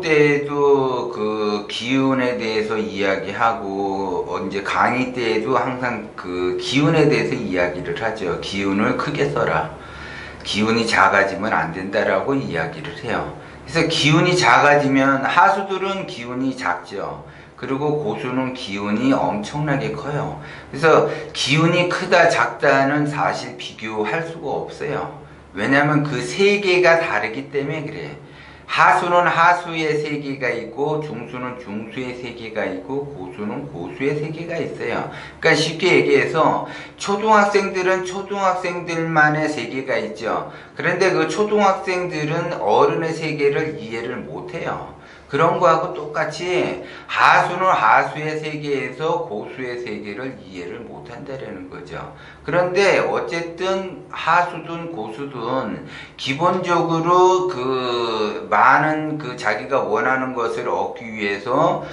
때에도 그 기운에 대해서 이야기하고 이제 강의 때에도 항상 그 기운에 대해서 이야기를 하죠. 기운을 크게 써라. 기운이 작아지면 안 된다라고 이야기를 해요. 그래서 기운이 작아지면 하수들은 기운이 작죠. 그리고 고수는 기운이 엄청나게 커요. 그래서 기운이 크다 작다는 사실 비교할 수가 없어요. 왜냐하면 그 세계가 다르기 때문에 그래. 하수는 하수의 세계가 있고 중수는 중수의 세계가 있고 고수는 고수의 세계가 있어요. 그러니까 쉽게 얘기해서 초등학생들은 초등학생들만의 세계가 있죠. 그런데 그 초등학생들은 어른의 세계를 이해를 못해요. 그런 거하고 똑같이 하수는 하수의 세계에서 고수의 세계를 이해를 못한다는 거죠. 그런데 어쨌든 하수든 고수든 기본적으로 그 많은 그 자기가 원하는 것을 얻기 위해서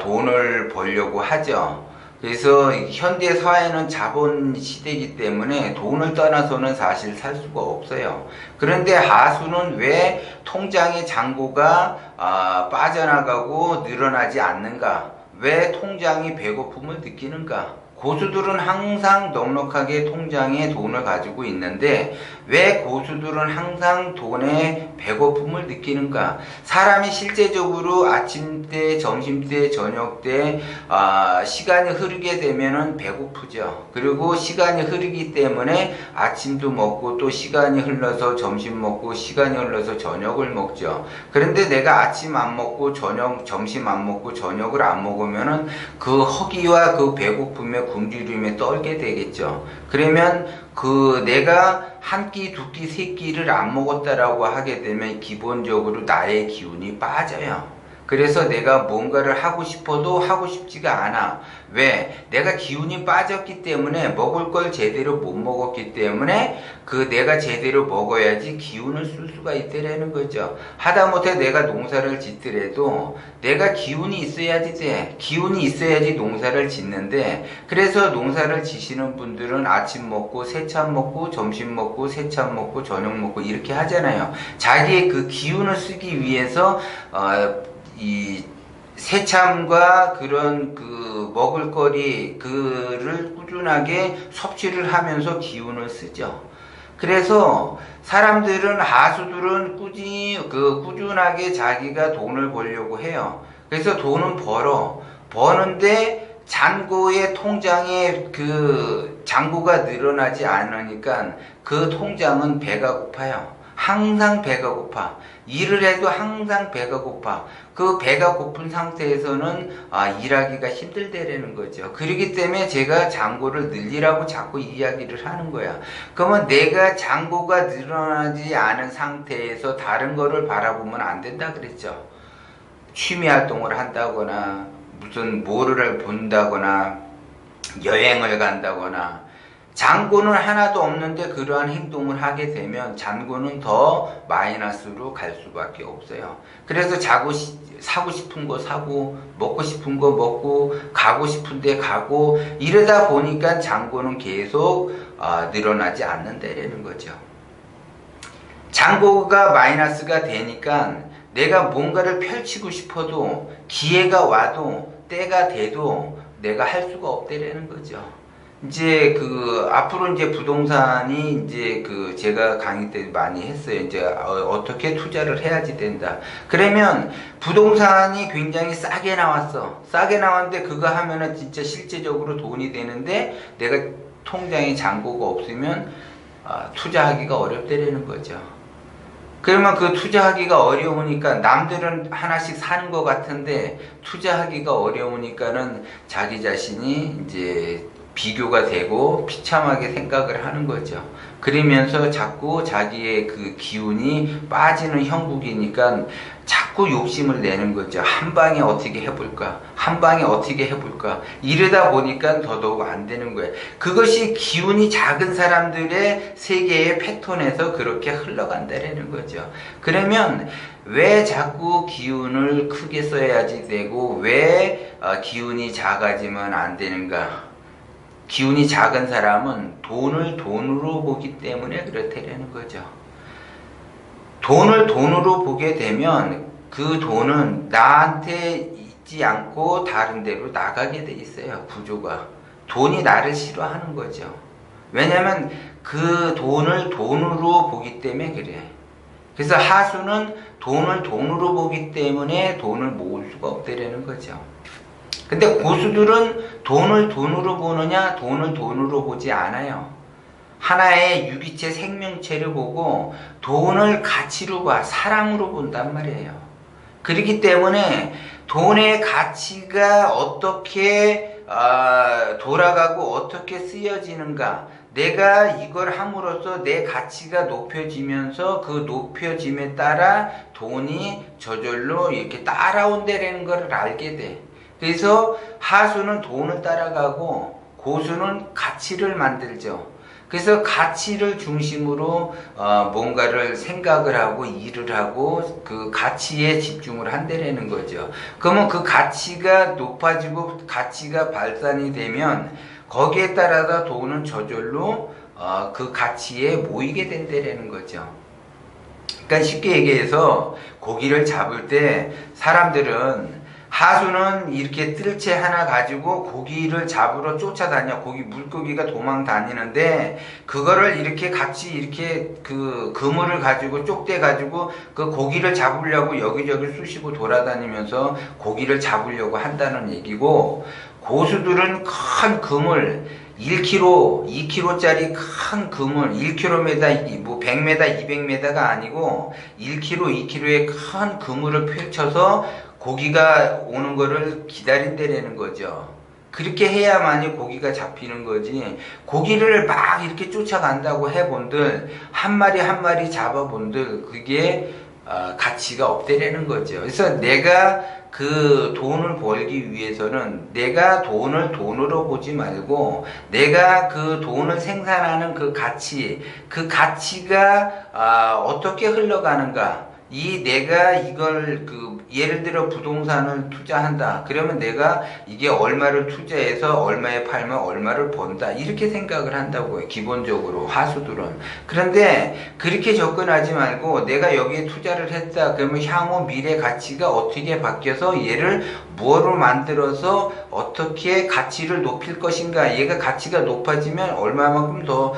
돈을 벌려고 하죠. 그래서 현대 사회는 자본 시대이기 때문에 돈을 떠나서는 사실 살 수가 없어요. 그런데 하수는 왜 통장의 잔고가 빠져나가고 늘어나지 않는가? 왜 통장이 배고픔을 느끼는가? 고수들은 항상 넉넉하게 통장에 돈을 가지고 있는데 왜 고수들은 항상 돈에 배고픔을 느끼는가? 사람이 실제적으로 아침 때, 점심 때, 저녁 때 시간이 흐르게 되면은 배고프죠. 그리고 시간이 흐르기 때문에 아침도 먹고 또 시간이 흘러서 점심 먹고 시간이 흘러서 저녁을 먹죠. 그런데 내가 아침 안 먹고 점심 안 먹고 저녁을 안 먹으면은 그 허기와 그 배고픔에 굶주림에 떨게 되겠죠. 그러면 그 내가 한 끼, 두 끼, 세 끼를 안 먹었다라고 하게 되면 기본적으로 나의 기운이 빠져요. 그래서 내가 뭔가를 하고 싶어도 하고 싶지가 않아. 왜? 내가 기운이 빠졌기 때문에 먹을 걸 제대로 못 먹었기 때문에 그 내가 제대로 먹어야지 기운을 쓸 수가 있다라는 거죠. 하다못해 내가 농사를 짓더라도 내가 기운이 있어야지 돼. 기운이 있어야지 농사를 짓는데 그래서 농사를 지시는 분들은 아침 먹고 세찬 먹고 점심 먹고 세찬 먹고 저녁 먹고 이렇게 하잖아요. 자기의 그 기운을 쓰기 위해서 이 새참과 그런 그 먹을거리 그를 꾸준하게 섭취를 하면서 기운을 쓰죠. 그래서 사람들은 하수들은 꾸준하게 자기가 돈을 벌려고 해요. 그래서 돈은 버는데 잔고의 통장에 그 잔고가 늘어나지 않으니까 그 통장은 배가 고파요. 항상 배가 고파. 일을 해도 항상 배가 고파. 그 배가 고픈 상태에서는 일하기가 힘들다라는 거죠. 그렇기 때문에 제가 잔고를 늘리라고 자꾸 이야기를 하는 거야. 그러면 내가 잔고가 늘어나지 않은 상태에서 다른 거를 바라보면 안 된다 그랬죠. 취미 활동을 한다거나 무슨 뭐를 본다거나 여행을 간다거나 잔고는 하나도 없는데 그러한 행동을 하게 되면 잔고는 더 마이너스로 갈 수밖에 없어요. 그래서 사고 싶은 거 사고 먹고 싶은 거 먹고 가고 싶은 데 가고 이러다 보니까 잔고는 계속 늘어나지 않는다라는 거죠. 잔고가 마이너스가 되니까 내가 뭔가를 펼치고 싶어도 기회가 와도 때가 돼도 내가 할 수가 없다라는 거죠. 이제 앞으로 이제 부동산이 이제 제가 강의 때 많이 했어요. 이제 어떻게 투자를 해야지 된다. 그러면 부동산이 굉장히 싸게 나왔어. 싸게 나왔는데 그거 하면은 진짜 실제적으로 돈이 되는데 내가 통장에 잔고가 없으면 투자하기가 어렵다라는 거죠. 그러면 그 투자하기가 어려우니까 남들은 하나씩 사는 것 같은데 투자하기가 어려우니까는 자기 자신이 이제 비교가 되고 비참하게 생각을 하는 거죠. 그러면서 자꾸 자기의 그 기운이 빠지는 형국이니까 자꾸 욕심을 내는 거죠. 한 방에 어떻게 해볼까? 한 방에 어떻게 해볼까? 이러다 보니까 더더욱 안 되는 거예요. 그것이 기운이 작은 사람들의 세계의 패턴에서 그렇게 흘러간다는 거죠. 그러면 왜 자꾸 기운을 크게 써야지 되고 왜 기운이 작아지면 안 되는가? 기운이 작은 사람은 돈을 돈으로 보기 때문에 그렇다는 거죠. 돈을 돈으로 보게 되면 그 돈은 나한테 있지 않고 다른 데로 나가게 돼 있어요. 구조가. 돈이 나를 싫어하는 거죠. 왜냐면 그 돈을 돈으로 보기 때문에 그래. 그래서 하수는 돈을 돈으로 보기 때문에 돈을 모을 수가 없다라는 거죠. 근데 고수들은 돈을 돈으로 보느냐, 돈을 돈으로 보지 않아요. 하나의 유기체 생명체를 보고 돈을 가치로 봐, 사랑으로 본단 말이에요. 그렇기 때문에 돈의 가치가 어떻게 돌아가고 어떻게 쓰여지는가, 내가 이걸 함으로써 내 가치가 높여지면서 그 높여짐에 따라 돈이 저절로 이렇게 따라온다는 걸 알게 돼. 그래서 하수는 돈을 따라가고 고수는 가치를 만들죠. 그래서 가치를 중심으로 뭔가를 생각을 하고 일을 하고 그 가치에 집중을 한다는 거죠. 그러면 그 가치가 높아지고 가치가 발산이 되면 거기에 따라서 돈은 저절로 그 가치에 모이게 된다는 거죠. 그러니까 쉽게 얘기해서 고기를 잡을 때 사람들은 하수는 이렇게 뜰채 하나 가지고 고기를 잡으러 쫓아다녀. 물고기가 도망 다니는데, 그거를 이렇게 같이 이렇게 그 그물을 가지고 쪽대 가지고 그 고기를 잡으려고 여기저기 쑤시고 돌아다니면서 고기를 잡으려고 한다는 얘기고, 고수들은 큰 그물, 1kg, 2kg짜리 큰 그물, 1km, 뭐 100m, 200m가 아니고 1kg, 2kg의 큰 그물을 펼쳐서 고기가 오는 거를 기다린다라는 거죠. 그렇게 해야만이 고기가 잡히는 거지. 고기를 막 이렇게 쫓아간다고 해본들, 한 마리 한 마리 잡아본들, 그게 가치가 없다라는 거죠. 그래서 내가 그 돈을 벌기 위해서는 내가 돈을 돈으로 보지 말고 내가 그 돈을 생산하는 그 가치가 어떻게 흘러가는가, 내가 이걸 예를 들어 부동산을 투자한다. 그러면 내가 이게 얼마를 투자해서 얼마에 팔면 얼마를 번다. 이렇게 생각을 한다고요. 기본적으로 하수들은. 그런데 그렇게 접근하지 말고 내가 여기에 투자를 했다. 그러면 향후 미래 가치가 어떻게 바뀌어서 얘를 무엇으로 만들어서 어떻게 가치를 높일 것인가. 얘가 가치가 높아지면 얼마만큼 더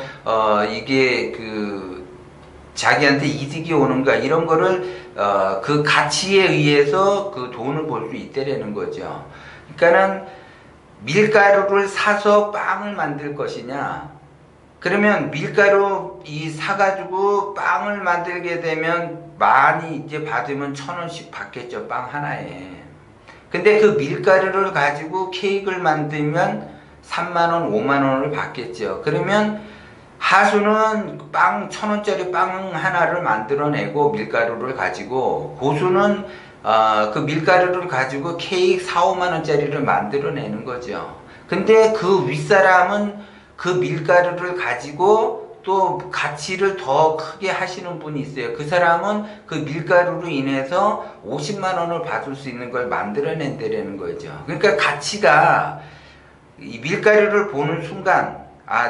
이게 자기한테 이득이 오는가, 이런 거를 그 가치에 의해서 그 돈을 벌 수 있다라는 거죠. 그러니까는 밀가루를 사서 빵을 만들 것이냐, 그러면 밀가루 사가지고 빵을 만들게 되면 많이 이제 받으면 1,000원씩 받겠죠, 빵 하나에. 근데 그 밀가루를 가지고 케이크를 만들면 3만원, 5만원을 받겠죠. 그러면 하수는 1,000원짜리 빵 하나를 만들어내고 밀가루를 가지고, 고수는 그 밀가루를 가지고 케이크 4, 5만원짜리를 만들어내는 거죠. 근데 그 윗사람은 그 밀가루를 가지고 또 가치를 더 크게 하시는 분이 있어요. 그 사람은 그 밀가루로 인해서 50만원을 받을 수 있는 걸 만들어낸다는 거죠. 그러니까 가치가 이 밀가루를 보는 순간,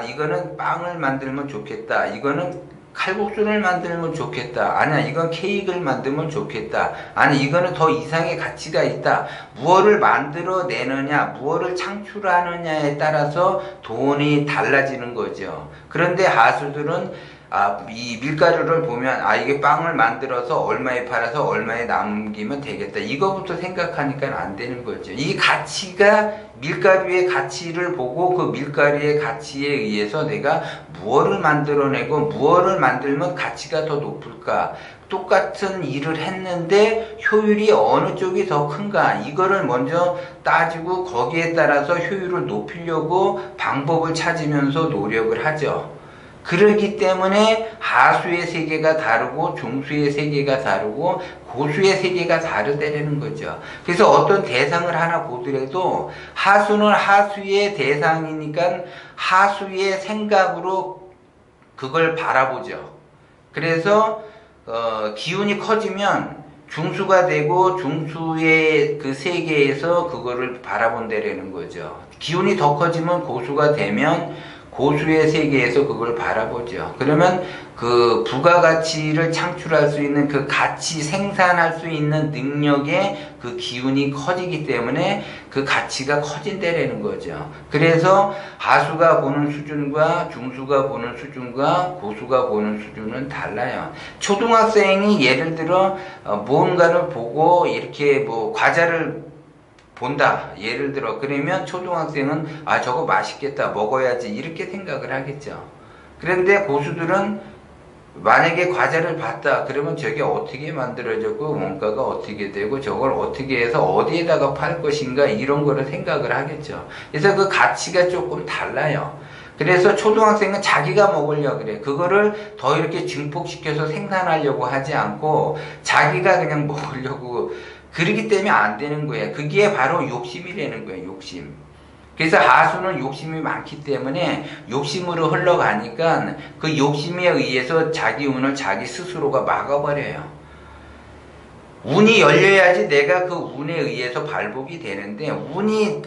이거는 빵을 만들면 좋겠다. 이거는 칼국수를 만들면 좋겠다. 아니야, 이건 케이크를 만들면 좋겠다. 아니, 이거는 더 이상의 가치가 있다. 무엇을 만들어내느냐, 무엇을 창출하느냐에 따라서 돈이 달라지는 거죠. 그런데 하수들은 이 밀가루를 보면 이게 빵을 만들어서 얼마에 팔아서 얼마에 남기면 되겠다. 이거부터 생각하니까 안 되는 거죠. 이 가치가 밀가루의 가치를 보고 그 밀가루의 가치에 의해서 내가 무엇을 만들어내고 무엇을 만들면 가치가 더 높을까. 똑같은 일을 했는데 효율이 어느 쪽이 더 큰가, 이거를 먼저 따지고 거기에 따라서 효율을 높이려고 방법을 찾으면서 노력을 하죠. 그러기 때문에 하수의 세계가 다르고 중수의 세계가 다르고 고수의 세계가 다르다는 거죠. 그래서 어떤 대상을 하나 보더라도 하수는 하수의 대상이니까 하수의 생각으로 그걸 바라보죠. 그래서 기운이 커지면 중수가 되고 중수의 그 세계에서 그거를 바라본다는 거죠. 기운이 더 커지면 고수가 되면 고수의 세계에서 그걸 바라보죠. 그러면 그 부가가치를 창출할 수 있는 그 가치 생산할 수 있는 능력의 그 기운이 커지기 때문에 그 가치가 커진다라는 거죠. 그래서 하수가 보는 수준과 중수가 보는 수준과 고수가 보는 수준은 달라요. 초등학생이 예를 들어 무언가를 보고 이렇게 뭐 과자를 본다. 예를 들어 그러면 초등학생은 아 저거 맛있겠다 먹어야지 이렇게 생각을 하겠죠. 그런데 고수들은 만약에 과자를 봤다 그러면 저게 어떻게 만들어졌고 뭔가가 어떻게 되고 저걸 어떻게 해서 어디에다가 팔 것인가 이런 거를 생각을 하겠죠. 그래서 그 가치가 조금 달라요. 그래서 초등학생은 자기가 먹으려고 그래. 그거를 더 이렇게 증폭시켜서 생산하려고 하지 않고 자기가 그냥 먹으려고 그러기 때문에 안 되는 거예요. 그게 바로 욕심이라는 거예요. 욕심. 그래서 하수는 욕심이 많기 때문에 욕심으로 흘러가니까 그 욕심에 의해서 자기 운을 자기 스스로가 막아버려요. 운이 열려야지 내가 그 운에 의해서 발복이 되는데 운이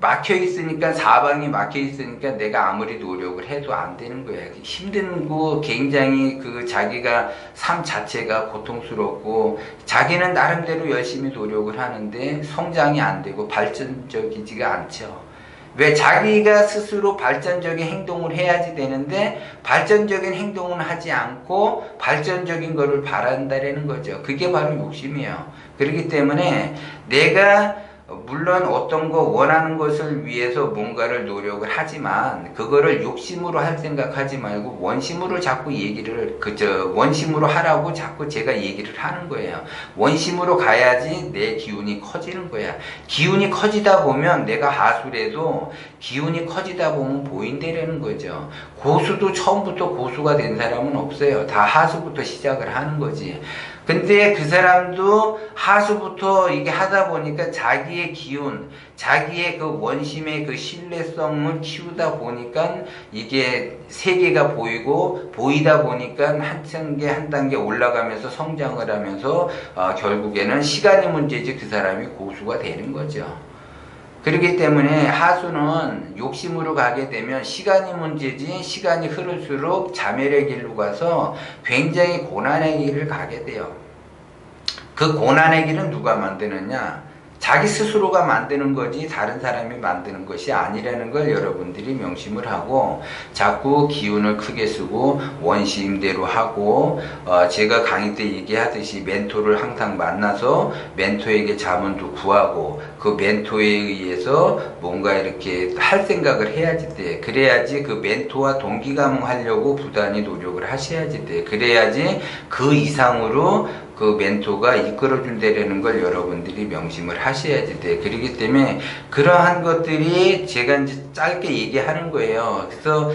막혀 있으니까 사방이 막혀 있으니까 내가 아무리 노력을 해도 안 되는 거예요. 힘든 거 굉장히 그 자기가 삶 자체가 고통스럽고 자기는 나름대로 열심히 노력을 하는데 성장이 안 되고 발전적이지가 않죠. 왜 자기가 스스로 발전적인 행동을 해야지 되는데 발전적인 행동은 하지 않고 발전적인 거를 바란다라는 거죠. 그게 바로 욕심이에요. 그렇기 때문에 내가 물론 어떤 거 원하는 것을 위해서 뭔가를 노력을 하지만 그거를 욕심으로 할 생각하지 말고 원심으로 자꾸 얘기를 원심으로 하라고 자꾸 제가 얘기를 하는 거예요. 원심으로 가야지 내 기운이 커지는 거야. 기운이 커지다 보면 내가 하수래도 기운이 커지다 보면 보인다라는 거죠. 고수도 처음부터 고수가 된 사람은 없어요. 다 하수부터 시작을 하는 거지. 근데 그 사람도 하수부터 이게 하다 보니까 자기의 기운, 자기의 그 원심의 그 신뢰성을 키우다 보니까 이게 세계가 보이고 보이다 보니까 한 단계 한 단계 올라가면서 성장을 하면서 결국에는 시간의 문제지 그 사람이 고수가 되는 거죠. 그렇기 때문에 하수는 욕심으로 가게 되면 시간이 문제지 시간이 흐를수록 자멸의 길로 가서 굉장히 고난의 길을 가게 돼요. 그 고난의 길은 누가 만드느냐? 자기 스스로가 만드는 거지 다른 사람이 만드는 것이 아니라는 걸 여러분들이 명심을 하고 자꾸 기운을 크게 쓰고 원심대로 하고 제가 강의 때 얘기하듯이 멘토를 항상 만나서 멘토에게 자문도 구하고 그 멘토에 의해서 뭔가 이렇게 할 생각을 해야지 돼. 그래야지 그 멘토와 동기감하려고 부단히 노력을 하셔야지 돼. 그래야지 그 이상으로 그 멘토가 이끌어준다는 걸 여러분들이 명심을 하셔야지 돼. 그렇기 때문에 그러한 것들이 제가 이제 짧게 얘기하는 거예요. 그래서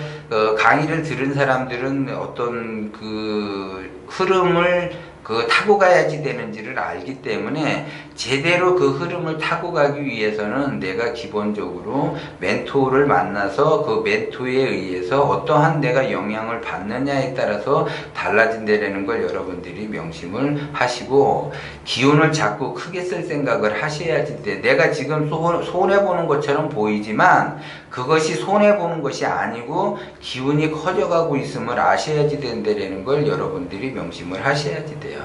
강의를 들은 사람들은 어떤 그 흐름을 타고 가야지 되는지를 알기 때문에 제대로 그 흐름을 타고 가기 위해서는 내가 기본적으로 멘토를 만나서 그 멘토에 의해서 어떠한 내가 영향을 받느냐에 따라서 달라진다는 걸 여러분들이 명심을 하시고 기운을 자꾸 크게 쓸 생각을 하셔야지 돼. 내가 지금 손해보는 것처럼 보이지만 그것이 손해보는 것이 아니고 기운이 커져가고 있음을 아셔야지 된다는 걸 여러분들이 명심을 하셔야지 돼요.